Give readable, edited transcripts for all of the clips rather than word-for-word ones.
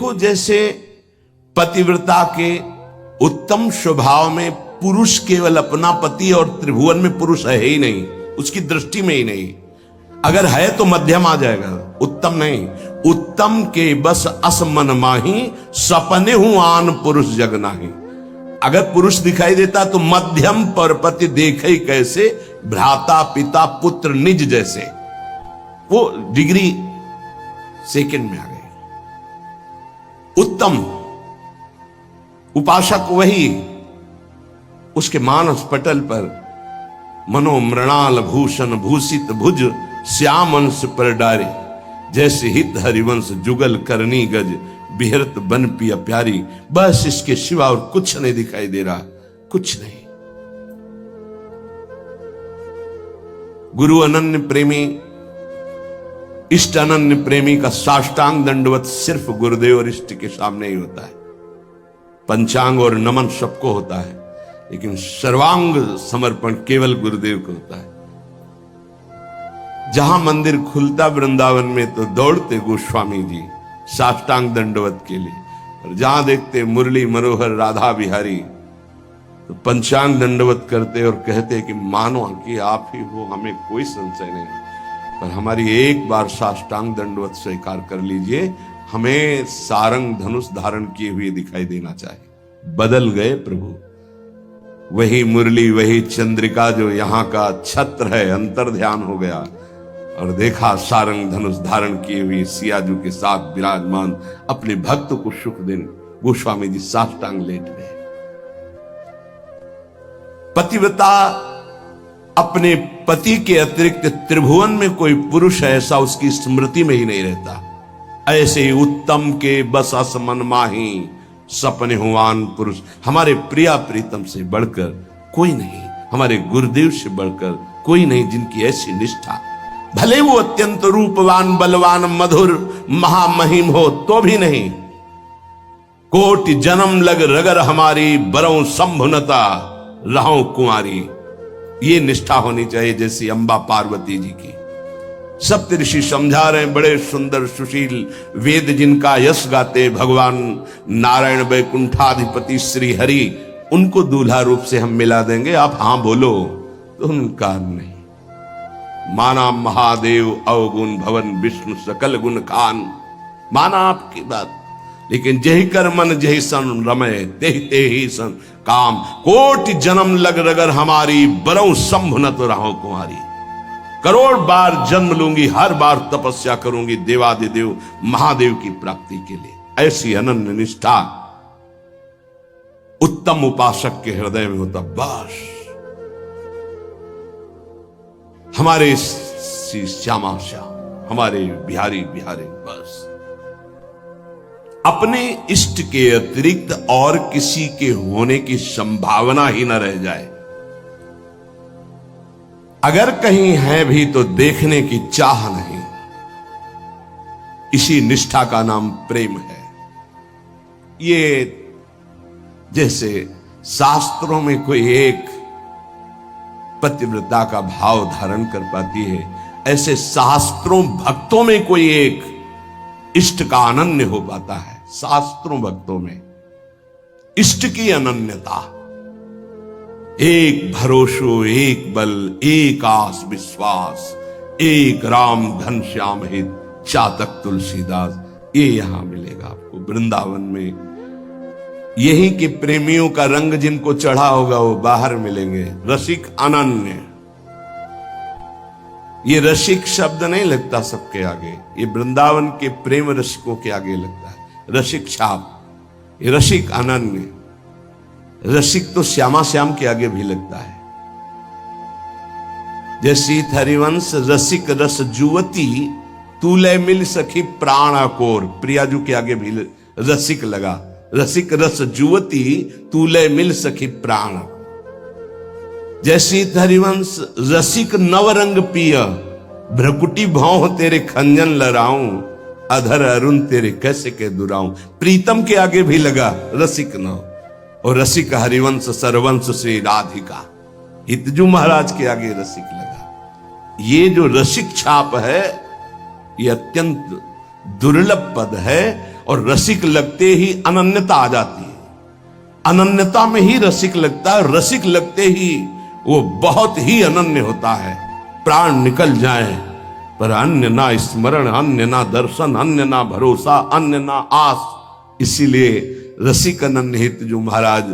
देखो जैसे पतिव्रता के उत्तम स्वभाव में पुरुष केवल अपना पति और त्रिभुवन में पुरुष है ही नहीं, उसकी दृष्टि में ही नहीं। अगर है तो मध्यम आ जाएगा, उत्तम नहीं। उत्तम के बस असमन माही, सपने हूं आन पुरुष जग नाही। अगर पुरुष दिखाई देता तो मध्यम परपति देखे कैसे, भ्राता पिता पुत्र निज जैसे। वो डिग्री सेकंड में आ गई। उत्तम उपासक वही, उसके मानस पटल पर मनो मृणाल भूषण भूषित भुज श्याम अंश पर डारे, जैसे हित हरिवंश जुगल करनी गज बिहरत बन पिया प्यारी। बस इसके सिवा और कुछ नहीं दिखाई दे रहा, कुछ नहीं। गुरु अनन्य प्रेमी, इष्ट अनन्य प्रेमी का साष्टांग दंडवत सिर्फ गुरुदेव और इष्ट के सामने ही होता है। पंचांग और नमन सबको होता है, लेकिन सर्वांग समर्पण केवल गुरुदेव को होता है। जहां मंदिर खुलता वृंदावन में तो दौड़ते गोस्वामी जी साष्टांग दंडवत के लिए, और जहां देखते मुरली मनोहर राधा बिहारी तो पंचांग दंडवत करते और कहते कि मानो कि आप ही हो, हमें कोई संशय नहीं, पर हमारी एक बार साष्टांग दंडवत स्वीकार कर लीजिए, हमें सारंग धनुष धारण किए हुए दिखाई देना चाहिए। बदल गए प्रभु, वही मुरली वही चंद्रिका जो यहाँ का छत्र है, अंतर ध्यान हो गया और देखा सारंग धनुष धारण किए हुए सियाजू के साथ विराजमान अपने भक्त को सुख देने गोस्वामी जी साष्टांग लेट गए। पतिव्रता अपने पति के अतिरिक्त त्रिभुवन में कोई पुरुष है ऐसा उसकी स्मृति में ही नहीं रहता। ऐसे ही उत्तम के बस असमन माही, सपने हुआन पुरुष। हमारे प्रिया प्रीतम से बढ़कर कोई नहीं, हमारे गुरुदेव से बढ़कर कोई नहीं, जिनकी ऐसी निष्ठा, भले वो अत्यंत रूपवान बलवान मधुर महामहिम हो तो भी नहीं। कोटि जन्म लग रगर हमारी, बरौं संभुनता रहूं कुंवारी। ये निष्ठा होनी चाहिए जैसी अंबा पार्वती जी की। सप्तऋषि समझा रहे हैं, बड़े सुंदर सुशील वेद जिनका यश गाते भगवान नारायण वैकुंठाधिपति श्री हरि, उनको दूल्हा रूप से हम मिला देंगे, आप हां बोलो तो उनका नहीं। माना महादेव अवगुण भवन विष्णु सकल गुण खान, माना आपकी बात, लेकिन जही कर मन जही सन रमय, तेहि ही सन काम। कोटि जन्म लग रगर हमारी, बरौं संभुनत रहो कुंवारी। करोड़ बार जन्म लूंगी, हर बार तपस्या करूंगी देवादिदेव महादेव की प्राप्ति के लिए। ऐसी अनन्य निष्ठा उत्तम उपासक के हृदय में होता। बस हमारे श्यामा श्याम, हमारे बिहारी बिहारी, बस अपने इष्ट के अतिरिक्त और किसी के होने की संभावना ही न रह जाए। अगर कहीं है भी तो देखने की चाह नहीं। इसी निष्ठा का नाम प्रेम है। ये जैसे शास्त्रों में कोई एक पतिव्रता का भाव धारण कर पाती है, ऐसे शास्त्रों भक्तों में कोई एक इष्ट का अनन्य हो पाता है। शास्त्रों भक्तों में इष्ट की अनन्यता, एक भरोसो एक बल एक आस विश्वास, एक राम घन श्याम हित चातक तुलसीदास, ये यहां मिलेगा आपको वृंदावन में। यही के प्रेमियों का रंग जिनको चढ़ा होगा वो बाहर मिलेंगे। रसिक अनन्य, ये रसिक शब्द नहीं लगता सबके आगे, ये वृंदावन के प्रेम रसिकों के आगे लगता है। रसिक छाप, ये रसिक अनन्य। रसिक तो श्यामा श्याम के आगे भी लगता है। जैसी हरिवंश रसिक रस जुवती, तूले मिल सखी प्राण कोर। प्रियाजू के आगे भी रसिक लगा। रसिक रस जुवती, तूले मिल सखी प्राण। जैसी हरिवंश रसिक नवरंग पिय, भ्रकुटी भौं तेरे खंजन लराऊं, अधर अरुण तेरे कैसे के दुराऊं। प्रीतम के आगे भी लगा रसिक नव, और रसिक हरिवंश सरवंश श्री राधिका। हितजू महाराज के आगे रसिक लगा। ये जो रसिक छाप है ये अत्यंत दुर्लभ पद है, और रसिक लगते ही अनन्यता आ जाती है। अनन्यता में ही रसिक लगता है, रसिक लगते ही वो बहुत ही अनन्य होता है। प्राण निकल जाए पर अन्य ना स्मरण, अन्य ना दर्शन, अन्य ना भरोसा, अन्य ना आस। इसीलिए रसिक अनन्य हित जो महाराज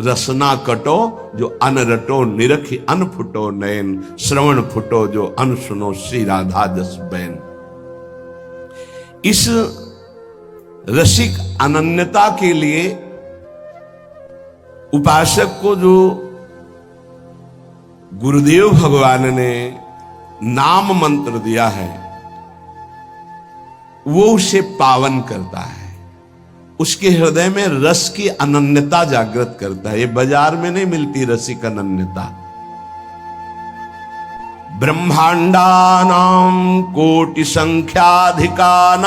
रसना कटो जो अन रटो, निरखी अन फुटो नयन, श्रवण फुटो जो अन सुनो श्री राधा जस बैन। इस रसिक अनन्यता के लिए उपासक को जो गुरुदेव भगवान ने नाम मंत्र दिया है वो उसे पावन करता है, उसके हृदय में रस की अनन्यता जागृत करता है। ये बाजार में नहीं मिलती रसिक अनन्यता। ब्रह्मांडानां कोटि संख्याधिकानां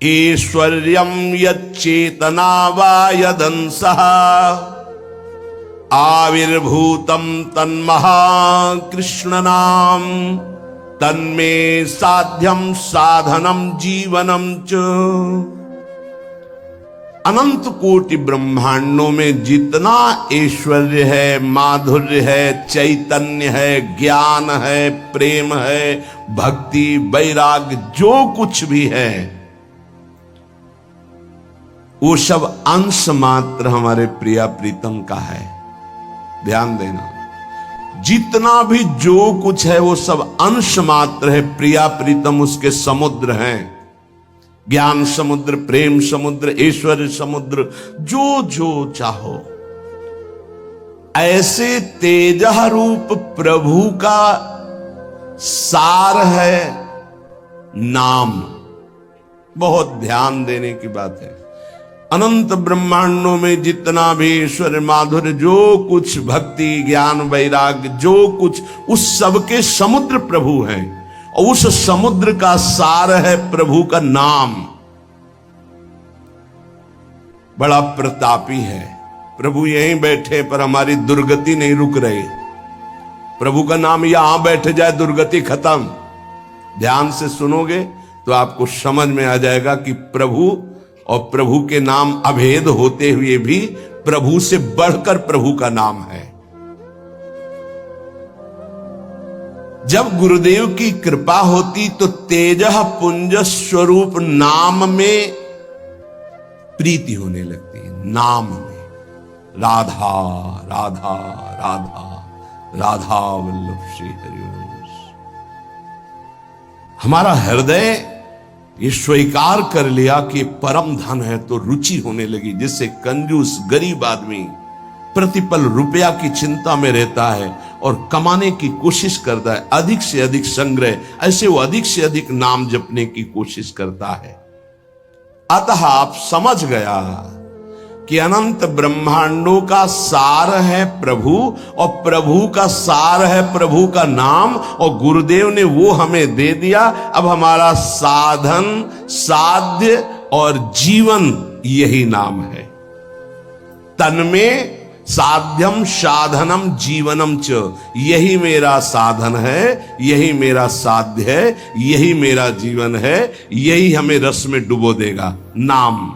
ऐश्वर्यं यच्चेतना वा यदंसः आविर्भूतं तन्महाकृष्णनाम तन्मे साध्यम साधनम जीवनम च। अनंत कोटि ब्रह्मांडों में जितना ऐश्वर्य है, माधुर्य है, चैतन्य है, ज्ञान है, प्रेम है, भक्ति, वैराग्य, जो कुछ भी है वो सब अंश मात्र हमारे प्रिया प्रीतम का है। ध्यान देना, जितना भी जो कुछ है वो सब अंश मात्र है। प्रिया प्रीतम उसके समुद्र हैं, ज्ञान समुद्र, प्रेम समुद्र, ऐश्वर्य समुद्र, जो जो चाहो। ऐसे तेजः रूप प्रभु का सार है नाम। बहुत ध्यान देने की बात है। अनंत ब्रह्मांडों में जितना भी ईश्वर, माधुर्य, जो कुछ भक्ति, ज्ञान, वैराग्य, जो कुछ, उस सब के समुद्र प्रभु हैं और उस समुद्र का सार है प्रभु का नाम। बड़ा प्रतापी है प्रभु, यहीं बैठे पर हमारी दुर्गति नहीं रुक रही। प्रभु का नाम यहां बैठ जाए दुर्गति खत्म। ध्यान से सुनोगे तो आपको समझ में आ जाएगा कि प्रभु और प्रभु के नाम अभेद होते हुए भी प्रभु से बढ़कर प्रभु का नाम है। जब गुरुदेव की कृपा होती तो तेजः पुंज स्वरूप नाम में प्रीति होने लगती है। नाम में राधा राधा राधा राधा वल्लभ श्री हरिवंश। हमारा हृदय ये स्वीकार कर लिया कि परम धन है तो रुचि होने लगी। जिससे कंजूस गरीब आदमी प्रतिपल रुपया की चिंता में रहता है और कमाने की कोशिश करता है, अधिक से अधिक संग्रह, ऐसे वो अधिक से अधिक नाम जपने की कोशिश करता है। अतः आप समझ गया कि अनंत ब्रह्मांडों का सार है प्रभु और प्रभु का सार है प्रभु का नाम, और गुरुदेव ने वो हमें दे दिया। अब हमारा साधन, साध्य और जीवन यही नाम है। तन्मे साध्यम साधनम जीवनम च। यही मेरा साधन है, यही मेरा साध्य है, यही मेरा जीवन है, यही हमें रस में डुबो देगा। नाम।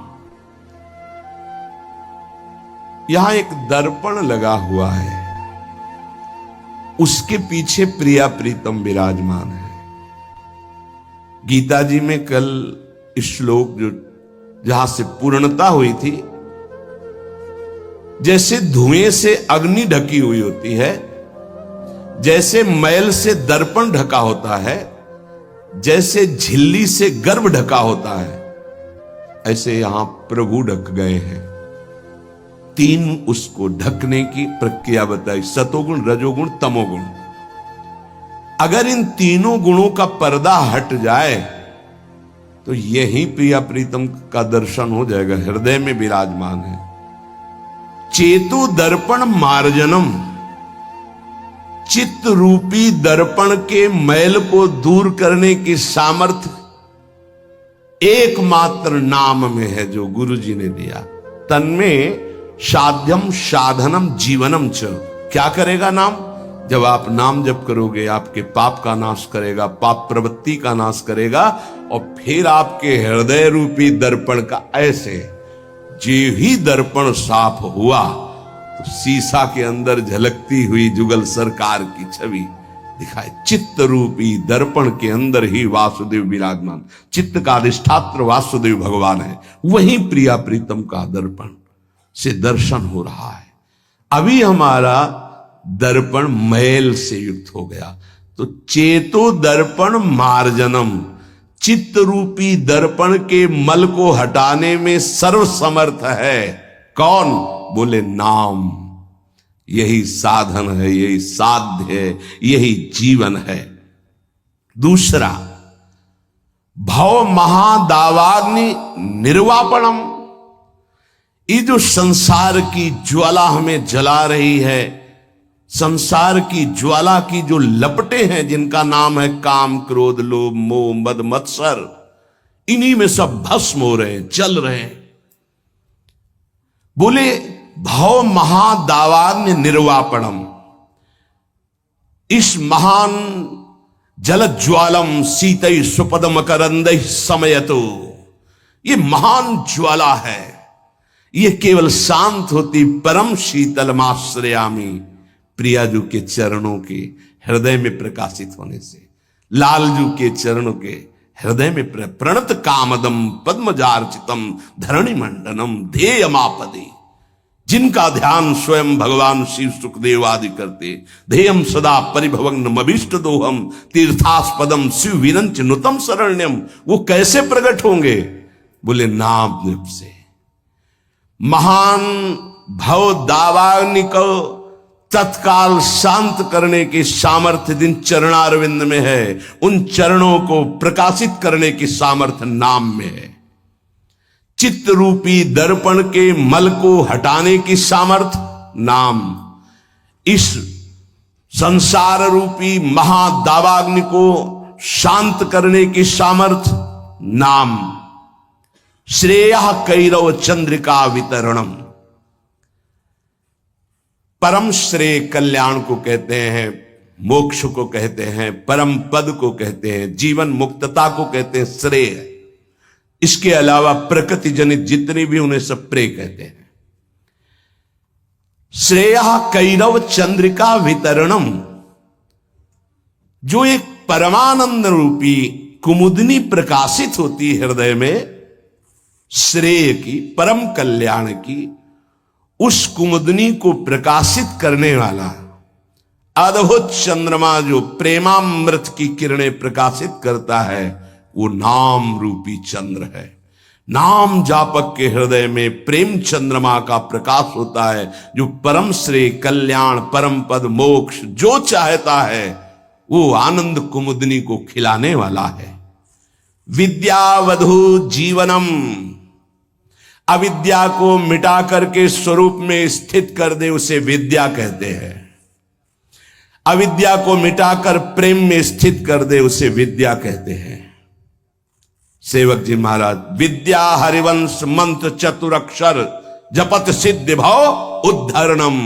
यहां एक दर्पण लगा हुआ है, उसके पीछे प्रिया प्रीतम विराजमान है। गीता जी में कल श्लोक जो जहां से पूर्णता हुई थी, जैसे धुएं से अग्नि ढकी हुई होती है, जैसे मैल से दर्पण ढका होता है, जैसे झिल्ली से गर्भ ढका होता है, ऐसे यहां प्रभु ढक गए हैं। तीन उसको ढकने की प्रक्रिया बताई, सतोगुण, रजोगुण, तमोगुण। अगर इन तीनों गुणों का पर्दा हट जाए तो यही प्रिया प्रीतम का दर्शन हो जाएगा। हृदय में विराजमान है। चेतु दर्पण मार्जनम। चित्त रूपी दर्पण के मैल को दूर करने की सामर्थ्य एकमात्र नाम में है जो गुरु जी ने दिया। तन्में साध्यम साधनम जीवनम च। क्या करेगा नाम? जब आप नाम जप करोगे आपके पाप का नाश करेगा, पाप प्रवृत्ति का नाश करेगा और फिर आपके हृदय रूपी दर्पण का ऐसे जे ही दर्पण साफ हुआ तो शीशा के अंदर झलकती हुई जुगल सरकार की छवि दिखाए। चित्त रूपी दर्पण के अंदर ही वासुदेव विराजमान, चित्त का अधिष्ठात्र वासुदेव भगवान है। वही प्रिया प्रीतम का दर्पण से दर्शन हो रहा है। अभी हमारा दर्पण मैल से युक्त हो गया, तो चेतो दर्पण मार्जनम, चित्त रूपी दर्पण के मल को हटाने में सर्वसमर्थ है कौन? बोले नाम। यही साधन है, यही साध्य है, यही जीवन है। दूसरा, भव महादावाग्नि निर्वापणम, ये जो संसार की ज्वाला हमें जला रही है, संसार की ज्वाला की जो लपटें हैं जिनका नाम है काम क्रोध लोभ मोह मद मत्सर, इन्हीं में सब भस्म हो रहे हैं, जल रहे हैं। बोले भव महादावाग्नि निर्वापणम, इस महान जल ज्वालम शीतई सुपदम करंद समयतो, ये महान ज्वाला है। ये केवल शांत होती परम शीतलमाश्रयामी, प्रियाजू के चरणों के हृदय में प्रकाशित होने से, लालजू के चरणों के हृदय में प्रणत कामदम पद्मजार्चितम धरणि मंडनम ध्येयमापदे, जिनका ध्यान स्वयं भगवान शिव सुखदेव आदि करते। ध्येयम सदा परिभवग्न अभीष्ट दोहम तीर्थास्पदम शिव विरंच नुतम शरण्यम, वो कैसे प्रकट होंगे? बोले नाम जप से। महान भव दावाग्नि को तत्काल शांत करने की सामर्थ्य जिन चरणारविंद में है, उन चरणों को प्रकाशित करने की सामर्थ्य नाम में है। चित्त रूपी दर्पण के मल को हटाने की सामर्थ्य नाम। इस संसार रूपी महादावाग्नि को शांत करने की सामर्थ्य नाम। श्रेय कैरव चंद्रिका वितरणम, परम श्रेय कल्याण को कहते हैं, मोक्ष को कहते हैं, परम पद को कहते हैं, जीवन मुक्तता को कहते हैं श्रेय। इसके अलावा प्रकृति जनित जितनी भी उन्हें सब प्रेय कहते हैं। श्रेय कैरव चंद्रिका वितरणम, जो एक परमानंद रूपी कुमुदनी प्रकाशित होती हृदय में, श्रेय की परम कल्याण की, उस कुमुदनी को प्रकाशित करने वाला अद्भुत चंद्रमा जो प्रेमामृत की किरणें प्रकाशित करता है, वो नाम रूपी चंद्र है। नाम जापक के हृदय में प्रेम चंद्रमा का प्रकाश होता है, जो परम श्रेय कल्याण परम पद मोक्ष जो चाहता है वो आनंद कुमुदनी को खिलाने वाला है। विद्यावधु जीवनम, अविद्या को मिटा करके स्वरूप में स्थित कर दे उसे विद्या कहते हैं। अविद्या को मिटाकर प्रेम में स्थित कर दे उसे विद्या कहते हैं। सेवक जी महाराज, विद्या हरिवंश मंत्र चतुरक्षर जपत सिद्ध भव उद्धरणम,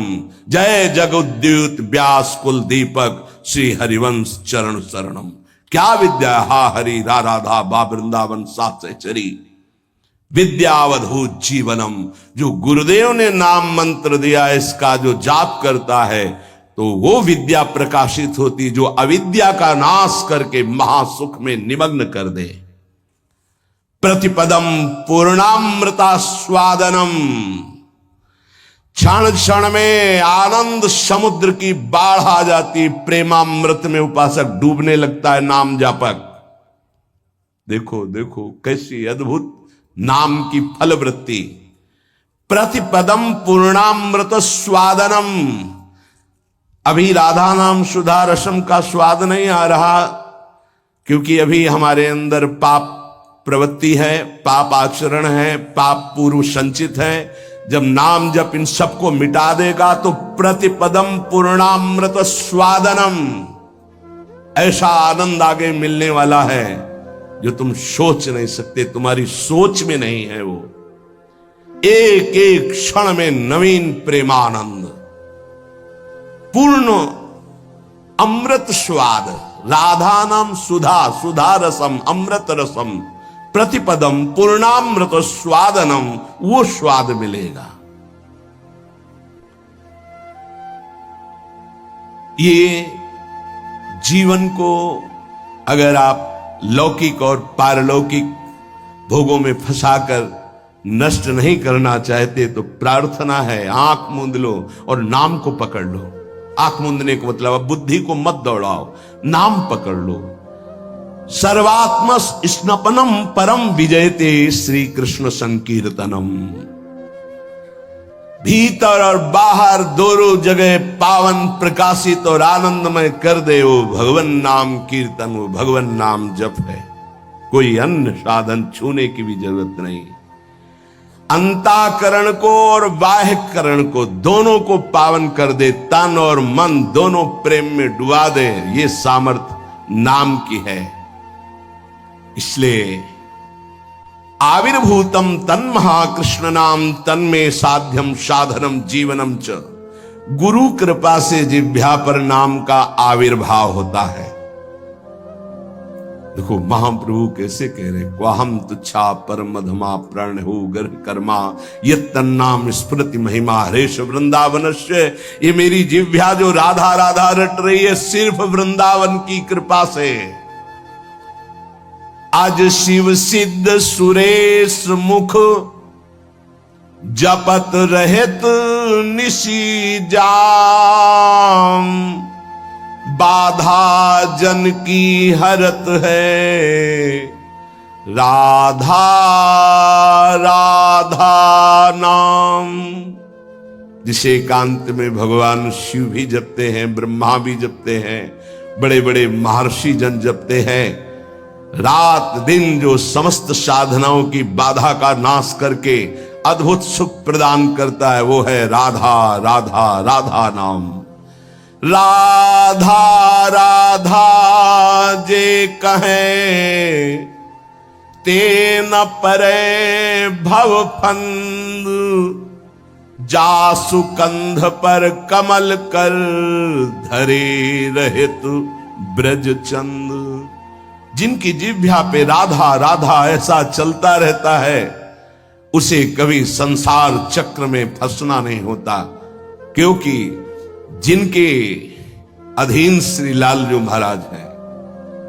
जय जगुद्युत व्यास कुल दीपक श्री हरिवंश चरण शरणम। क्या विद्या? हा हरि रा राधा बा वृंदावन सात सहचरी, विद्यावधूत जीवनम। जो गुरुदेव ने नाम मंत्र दिया, इसका जो जाप करता है तो वो विद्या प्रकाशित होती, जो अविद्या का नाश करके महासुख में निमग्न कर दे। प्रतिपदम पूर्णामृता स्वादनम, क्षण क्षण में आनंद समुद्र की बाढ़ आ जाती, प्रेमामृत में उपासक डूबने लगता है नाम जापक। देखो देखो कैसी अद्भुत नाम की फलवृत्ति। प्रतिपदम पूर्णामृत स्वादनम, अभी राधा नाम सुधा रसम का स्वाद नहीं आ रहा, क्योंकि अभी हमारे अंदर पाप प्रवृत्ति है, पाप आचरण है, पाप पूर्व संचित है। जब नाम जप इन सबको मिटा देगा तो प्रतिपदम पूर्णामृत स्वादनम, ऐसा आनंद आगे मिलने वाला है जो तुम सोच नहीं सकते, तुम्हारी सोच में नहीं है। वो एक एक क्षण में नवीन प्रेमानंद, पूर्ण अमृत स्वाद। राधा नाम सुधा, सुधा रसम, अमृत रसम, प्रतिपदम पूर्णामृत स्वादनम, वो स्वाद मिलेगा। ये जीवन को अगर आप लौकिक और पारलौकिक भोगों में फंसाकर नष्ट नहीं करना चाहते तो प्रार्थना है, आंख मूंद लो और नाम को पकड़ लो। आंख मूंदने को मतलब अब बुद्धि को मत दौड़ाओ, नाम पकड़ लो। सर्वात्म स्नपनम परम विजयते श्री कृष्ण संकीर्तनम। भीतर और बाहर दोनों जगह पावन, प्रकाशित और आनंदमय कर दे वो भगवन नाम कीर्तन, वो भगवन नाम जप है। कोई अन्य साधन छूने की भी जरूरत नहीं। अंतःकरण को और बाह्यकरण को दोनों को पावन कर दे, तन और मन दोनों प्रेम में डुबा दे, ये सामर्थ नाम की है। इसलिए आविर्भूतम तन्महाकृष्ण नाम तन्मे साध्यम साधनम जीवनम च। गुरु कृपा से जिह्वा पर नाम का आविर्भाव होता है। देखो महाप्रभु कैसे कह रहे, क्वाहम तुच्छा परमधमा प्रण हो गर्भ कर्मा यत तन्नाम स्मृति महिमा हरेश वृंदावनस्य। ये मेरी जिह्वा जो राधा राधा रट रही है सिर्फ वृंदावन की कृपा से। आज शिव सिद्ध सुरेश मुख जपत रहत निशी जाम। बाधा जन की हरत है राधा राधा नाम। जिसे एकांत में भगवान शिव भी जपते हैं, ब्रह्मा भी जपते हैं, बड़े बड़े महर्षि जन जपते हैं। रात दिन जो समस्त साधनाओं की बाधा का नाश करके अद्भुत सुख प्रदान करता है वो है राधा राधा राधा नाम। राधा राधा जे कहें ते न परे भव फंद। जासु कंध पर कमल कर धरे रहित ब्रज चंद। जिनकी जिह्वा पे राधा राधा ऐसा चलता रहता है उसे कभी संसार चक्र में फंसना नहीं होता, क्योंकि जिनके अधीन श्री लालजू महाराज हैं,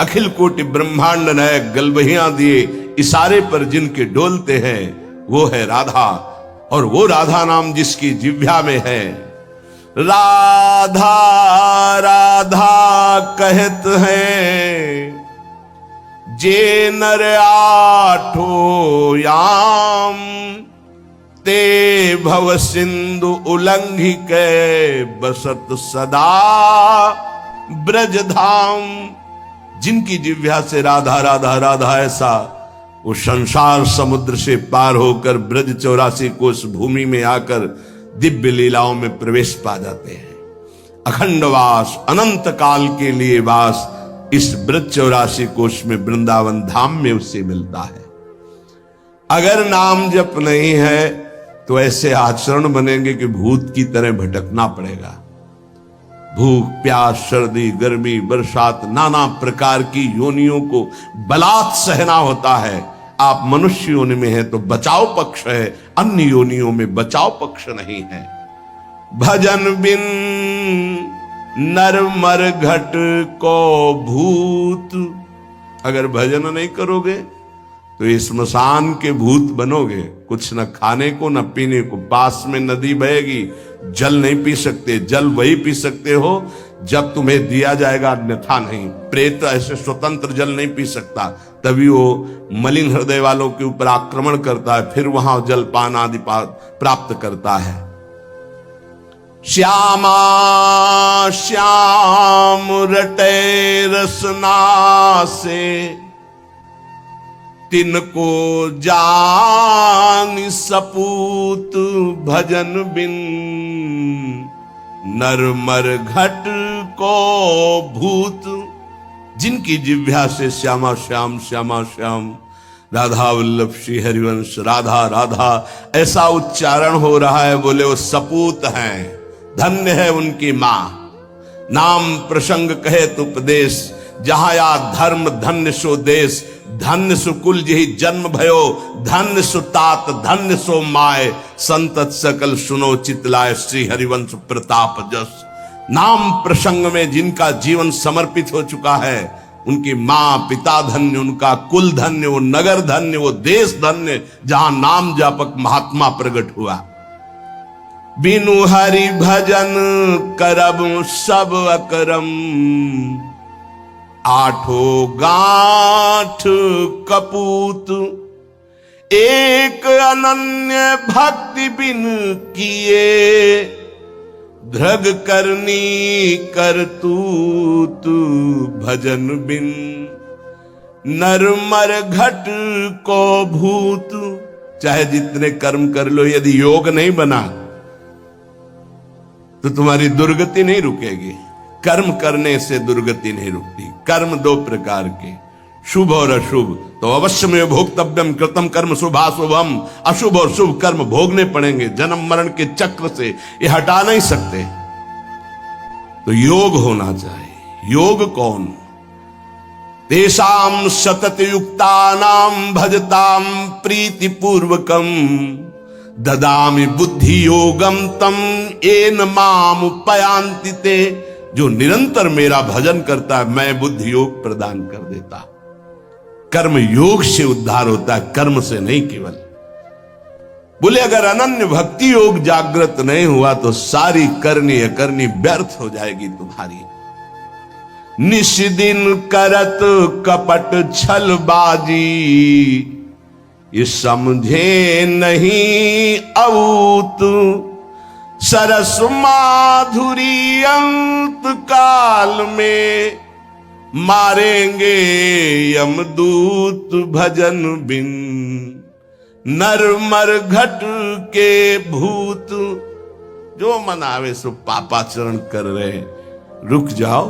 अखिल कोटि ब्रह्मांड नायक गलबहियां दिए इशारे पर जिनके डोलते हैं वो है राधा। और वो राधा नाम जिसकी जिह्वा में है, राधा राधा कहत हैं जे नर आठो याम। ते भव सिंधु उल्लंघि के बसत सदा ब्रज धाम। जिनकी जिह्वा से राधा राधा राधा ऐसा वो संसार समुद्र से पार होकर ब्रज 84 कोस भूमि में आकर दिव्य लीलाओं में प्रवेश पा जाते हैं। अखंड वास, अनंत काल के लिए वास इस ब्रज 84 कोष में वृंदावन धाम में उससे मिलता है। अगर नाम जप नहीं है तो ऐसे आचरण बनेंगे कि भूत की तरह भटकना पड़ेगा। भूख प्यास सर्दी गर्मी बरसात नाना प्रकार की योनियों को बलात् सहना होता है। आप मनुष्य योनि में हैं तो बचाव पक्ष है, अन्य योनियों में बचाव पक्ष नहीं है। भजन बिन नर मर घट को भूत। अगर भजन नहीं करोगे तो ये स्मशान के भूत बनोगे। कुछ न खाने को न पीने को, पास में नदी बहेगी, जल नहीं पी सकते। जल वही पी सकते हो जब तुम्हें दिया जाएगा, अन्यथा नहीं। प्रेत ऐसे स्वतंत्र जल नहीं पी सकता, तभी वो मलिन हृदय वालों के ऊपर आक्रमण करता है, फिर वहां जलपान आदि प्राप्त करता है। श्यामा श्याम रटे रसना से तिनको जान सपूत। भजन बिन नरमर घट को भूत। जिनकी जिह्वा से श्यामा श्याम श्यामा श्याम राधा वल्लभ श्री हरिवंश राधा राधा ऐसा उच्चारण हो रहा है, बोले वो सपूत हैं, धन्य है उनकी मां। नाम प्रसंग कहे तो उपदेश जहां या धर्म धन्य सो देश, धन्य सो कुल जही जन्म भयो, धन्य सो तात धन्य सो माय, संतत सकल सुनो चितलाय, श्री हरिवंश प्रताप जस। नाम प्रसंग में जिनका जीवन समर्पित हो चुका है, उनकी मां पिता धन्य, उनका कुल धन्य, वो नगर धन्य, वो देश धन्य जहां नाम जापक महात्मा प्रकट हुआ। बिनु हरि भजन करब सब अकरम, आठो गांठ कपूत, एक अनन्य भक्ति बिन किए, धृग करनी करतूत भजन बिन, नरमर घट को भूत। चाहे जितने कर्म कर लो, यदि योग नहीं बना तो तुम्हारी दुर्गति नहीं रुकेगी। कर्म करने से दुर्गति नहीं रुकती। कर्म दो प्रकार के, शुभ और अशुभ। तो अवश्य में भोक्तव्यम कृतम कर्म शुभाशुभम, अशुभ और शुभ कर्म भोगने पड़ेंगे। जन्म मरण के चक्र से ये हटा नहीं सकते। तो योग होना चाहिए। योग कौन? तेषाम सतत युक्तानाम भजताम प्रीति पूर्वकम, ददामि बुद्धि योगम तम येन माम उपयांति ते। जो निरंतर मेरा भजन करता है, मैं बुद्धि योग प्रदान कर देता। कर्म योग से उद्धार होता है, कर्म से नहीं केवल। बोले अगर अनन्य भक्ति योग जागृत नहीं हुआ तो सारी करनी अकरनी व्यर्थ हो जाएगी तुम्हारी। निश दिन करत कपट छलबाजी, ये समझे नहीं अऊत, सरस माधुरी अंत काल में, मारेंगे यमदूत भजन बिन, नरमर घट के भूत। जो मन आवे सो पापाचरण कर रहे हैं, रुक जाओ,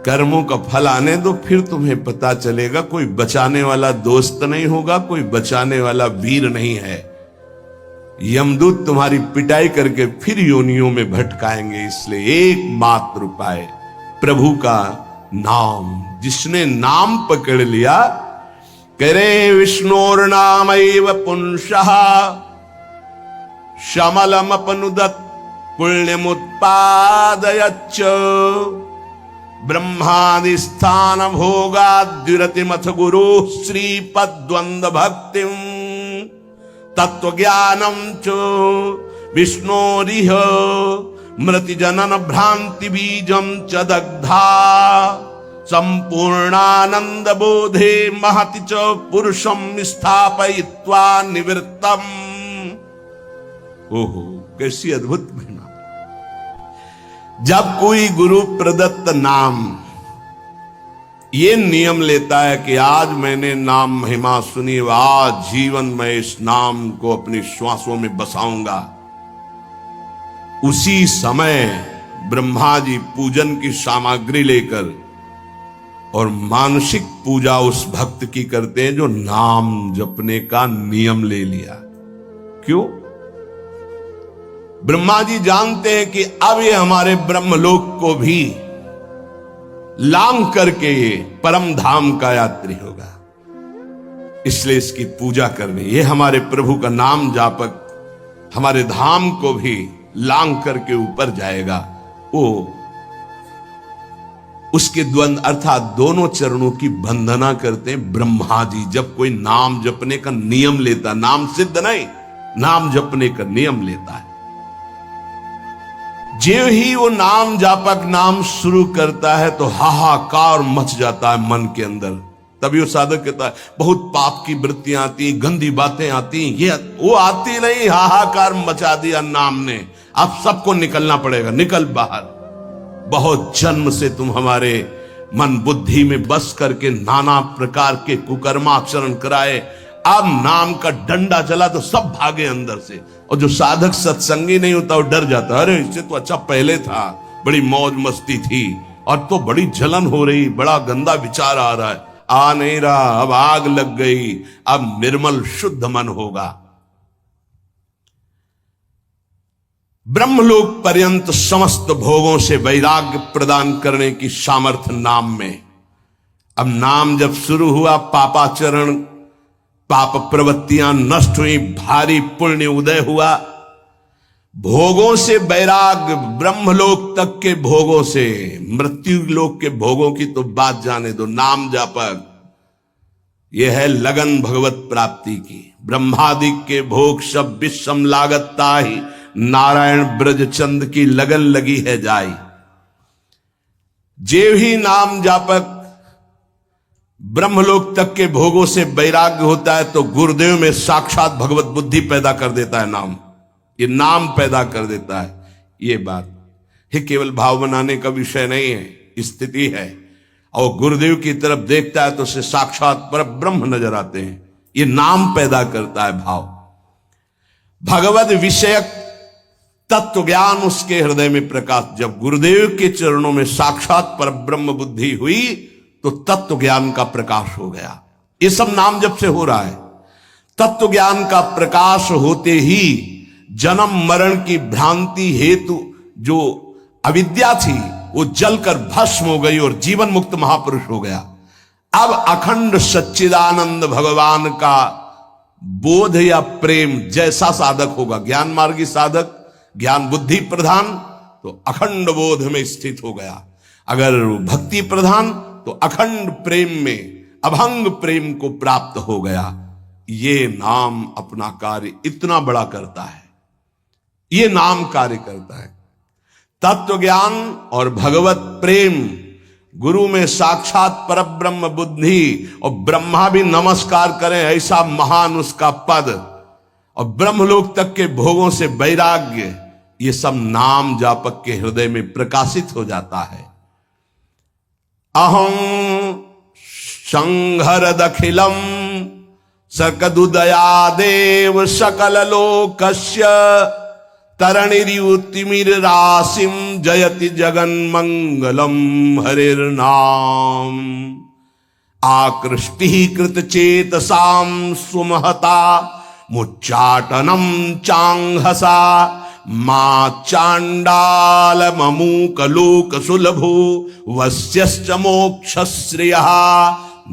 कर्मों का फल आने दो, फिर तुम्हें पता चलेगा। कोई बचाने वाला दोस्त नहीं होगा, कोई बचाने वाला वीर नहीं है। यमदूत तुम्हारी पिटाई करके फिर योनियों में भटकाएंगे। इसलिए एकमात्र उपाय प्रभु का नाम। जिसने नाम पकड़ लिया, करे विष्णोर नामैव पुंसः, शमलमपनुदत् पुण्यमुत्पादयच्च, ब्रह्मादि स्थान भोगाद्विरतिमथ गुरु श्रीपद्वंद भक्तिम, तत्वज्ञानम च विष्णोरिह मृति जनन भ्रांति बीजम च दग्धा, संपूर्णानंद बोधे महति च पुरुषम स्थापयित्वा निवृत्तम। ओहो, कैसी अद्भुत महिमा। जब कोई गुरु प्रदत्त नाम ये नियम लेता है कि आज मैंने नाम महिमा सुनी, आज जीवन में इस नाम को अपनी श्वासों में बसाऊंगा, उसी समय ब्रह्मा जी पूजन की सामग्री लेकर और मानसिक पूजा उस भक्त की करते हैं जो नाम जपने का नियम ले लिया। क्यों? ब्रह्मा जी जानते हैं कि अब ये हमारे ब्रह्मलोक को भी लांग करके ये परम धाम का यात्री होगा, इसलिए इसकी पूजा करनी। ये हमारे प्रभु का नाम जापक हमारे धाम को भी लांग करके ऊपर जाएगा। वो उसके द्वंद अर्थात दोनों चरणों की वंदना करते हैं ब्रह्मा जी। जब कोई नाम जपने का नियम लेता, नाम सिद्ध नहीं, नाम जपने का नियम लेता है, जो ही वो नाम जापक नाम शुरू करता है तो हाहाकार मच जाता है मन के अंदर। तभी वो साधक कहता है बहुत पाप की वृत्तियां आती, गंदी बातें आती, ये वो आती नहीं, हाहाकार मचा दिया नाम ने। अब सबको निकलना पड़ेगा, निकल बाहर। बहुत जन्म से तुम हमारे मन बुद्धि में बस करके नाना प्रकार के कुकर्माचरण कराए, अब नाम का डंडा चला तो सब भागे अंदर से। और जो साधक सत्संगी नहीं होता वो डर जाता, अरे इससे तो अच्छा पहले था, बड़ी मौज मस्ती थी, और तो बड़ी जलन हो रही, बड़ा गंदा विचार आ रहा है। आ नहीं रहा, अब आग लग गई, अब निर्मल शुद्ध मन होगा। ब्रह्मलोक पर्यंत समस्त भोगों से वैराग्य प्रदान करने की सामर्थ्य नाम में। अब नाम जब शुरू हुआ, पापाचरण, पाप प्रवृत्तियां नष्ट हुई, भारी पुण्य उदय हुआ, भोगों से वैराग्य, ब्रह्मलोक तक के भोगों से, मृत्यु लोक के भोगों की तो बात जाने दो। नाम जापक यह है लगन भगवत प्राप्ति की। ब्रह्मादि के भोग सब विषम लागता ही, नारायण ब्रजचंद की लगन लगी है जाई। जे ही नाम जापक ब्रह्मलोक तक के भोगों से वैराग्य होता है तो गुरुदेव में साक्षात भगवत बुद्धि पैदा कर देता है। नाम, ये नाम पैदा कर देता है। ये बात ये केवल भाव बनाने का विषय नहीं है, स्थिति है। और गुरुदेव की तरफ देखता है तो उसे साक्षात पर ब्रह्म नजर आते हैं। ये नाम पैदा करता है भाव। भगवत विषयक तत्व ज्ञान उसके हृदय में प्रकाश, जब गुरुदेव के चरणों में साक्षात पर ब्रह्म बुद्धि हुई तो तत्व ज्ञान का प्रकाश हो गया। ये सब नाम जब से हो रहा है। तत्व ज्ञान का प्रकाश होते ही जन्म मरण की भ्रांति हेतु जो अविद्या थी वो जलकर भस्म हो गई और जीवन मुक्त महापुरुष हो गया। अब अखंड सच्चिदानंद भगवान का बोध या प्रेम जैसा साधक होगा, ज्ञान मार्गी साधक, ज्ञान बुद्धि प्रधान, तो अखंड बोध में स्थित हो गया। अगर भक्ति प्रधान तो अखंड प्रेम में, अभंग प्रेम को प्राप्त हो गया। ये नाम अपना कार्य इतना बड़ा करता है। ये नाम कार्य करता है। तत्व ज्ञान और भगवत प्रेम, गुरु में साक्षात परब्रह्म बुद्धि, और ब्रह्मा भी नमस्कार करें ऐसा महान उसका पद, और ब्रह्मलोक तक के भोगों से वैराग्य, ये सब नाम जापक के हृदय में प्रकाशित हो जाता है। अहं संहर दखिलम सकदुदयादेव सकल लोकस्य तरणिर्युतिमिर राशिम जयति जगन मंगलम हरिर्नाम। आकृष्टि कृत चेतसाम सुमहता मुच्चाटनम चांगहसा मा चांडाल ममूक लोक सुलभो वस्यश्च मोक्षश्रियः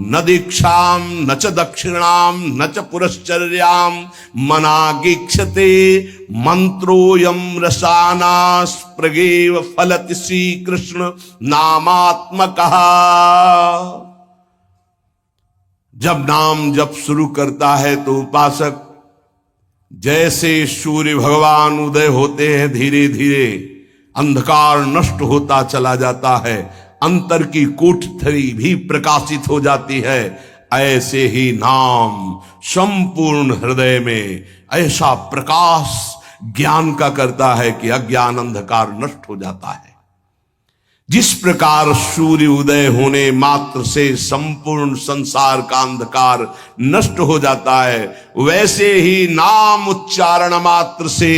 न दीक्षाम न च दक्षिणाम न च पुरश्चर्याम मनागीक्षते मंत्रोयम रसानास्प्रगेव फलति श्री कृष्ण नामात्मकः। जब नाम जप शुरू करता है तो उपासक जैसे सूर्य भगवान उदय होते हैं, धीरे धीरे अंधकार नष्ट होता चला जाता है, अंतर की कोठरी भी प्रकाशित हो जाती है। ऐसे ही नाम संपूर्ण हृदय में ऐसा प्रकाश ज्ञान का करता है कि अज्ञान अंधकार नष्ट हो जाता है। जिस प्रकार सूर्य उदय होने मात्र से संपूर्ण संसार का अंधकार नष्ट हो जाता है, वैसे ही नाम उच्चारण मात्र से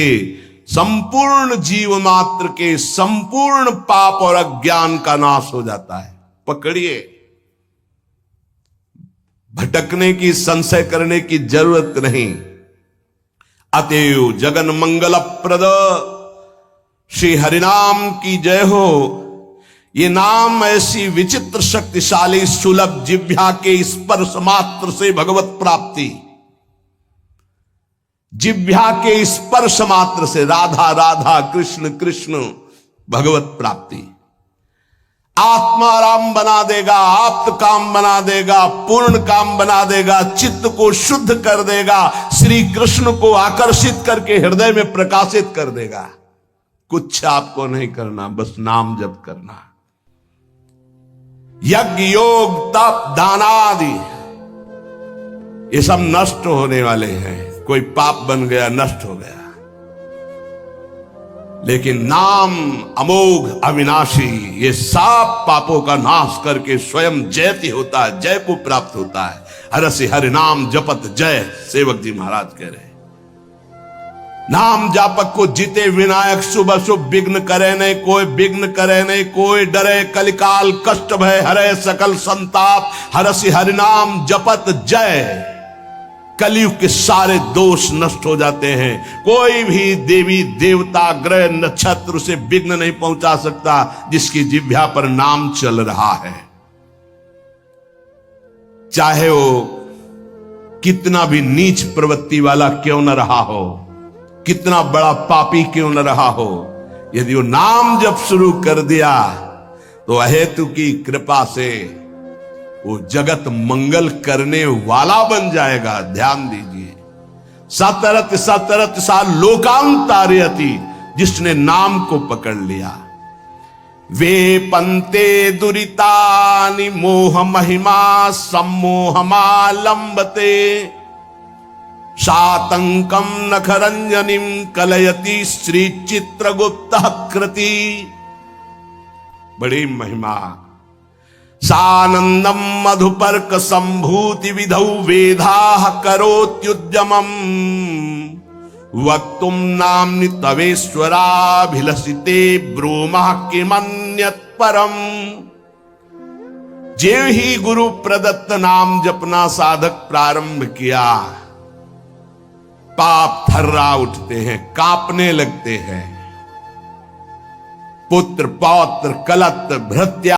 संपूर्ण जीव मात्र के संपूर्ण पाप और अज्ञान का नाश हो जाता है। पकड़िए, भटकने की, संशय करने की जरूरत नहीं। अतएव जगन मंगल प्रद श्री हरिनाम की जय हो। ये नाम ऐसी विचित्र शक्तिशाली सुलभ जिह्वा के स्पर्श मात्र से भगवत प्राप्ति, जिह्वा के स्पर्श मात्र से राधा राधा कृष्ण कृष्ण भगवत प्राप्ति आत्माराम बना देगा, आप्त काम बना देगा, पूर्ण काम बना देगा, चित्त को शुद्ध कर देगा, श्री कृष्ण को आकर्षित करके हृदय में प्रकाशित कर देगा। कुछ आपको नहीं करना, बस नाम जप करना। यज्ञ योग तप दान आदि ये सब नष्ट होने वाले हैं। कोई पाप बन गया, नष्ट हो गया, लेकिन नाम अमोघ अविनाशी ये सब पापों का नाश करके स्वयं जयति होता है, जय को प्राप्त होता है। हरसि हरि नाम जपत जय, सेवक जी महाराज कह रहे हैं। नाम जापक को जीते विनायक, शुभ शुभ विघ्न करे नहीं कोई, विघ्न करे नहीं कोई, डरे कलिकाल कष्ट भय हरे सकल संताप, हरसि हरि नाम जपत जय। कलयुग के सारे दोष नष्ट हो जाते हैं। कोई भी देवी देवता ग्रह नक्षत्र से विघ्न नहीं पहुंचा सकता जिसकी जिह्वा पर नाम चल रहा है। चाहे वो कितना भी नीच प्रवृत्ति वाला क्यों न रहा हो, कितना बड़ा पापी क्यों न रहा हो, यदि वो नाम जप शुरू कर दिया तो अहेतु की कृपा से वो जगत मंगल करने वाला बन जाएगा। ध्यान दीजिए, सतरत सतरत सा लोकांतारयति, जिसने नाम को पकड़ लिया। वे पंते दुरितानि मोह महिमा सम्मोहमालंबते, सातंकम नखरंजनिम कलयति श्री चित्रगुप्त कृति। बड़ी महिमा। सानंदम मधुपर्क संभूति विधौ वेधा करोत्युद्यमम, वक्तुम नाम्नि तवेश्वराभिलषिते ब्रूमः किमन्यत् परम। जेव ही गुरु प्रदत्त नाम जपना साधक प्रारंभ किया, पाप थर्रा उठते हैं, कांपने लगते हैं। पुत्र पौत्र कलत्र भृत्या